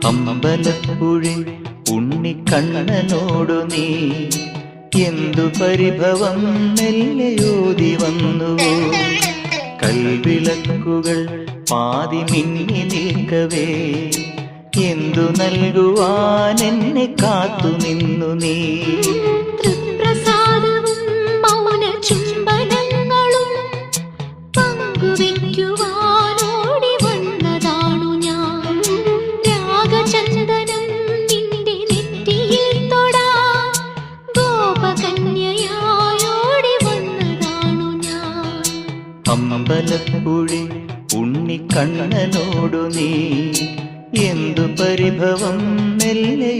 അമ്പലപ്പുഴി ഉണ്ണിക്കണ്ണനോടു നീ എന്തു പരിഭവം മെല്ലയോതി വന്നുവോ? കൽവിളക്കുകൾ പാതി മിന്നി നിൽക്കവേ എന്തു നൽകുവാൻ എന്നെ കാത്തു നിന്നു നീ? തൃപ്രസാദവും മൗന ചുംബനങ്ങളും പങ്കുവയ്ക്കുവാനോടി വന്നതാണു ഞാൻ. രാഗചന്ദനം നിന്റെ നെറ്റിയിൽ തൊടാൻ ഗോപകന്യയായോടി വന്നതാണു ഞാൻ. അമ്പലപ്പുഴി ഉണ്ണിക്കണ്ണനോടു നീ എന്തു പരിഭവം മെല്ലെ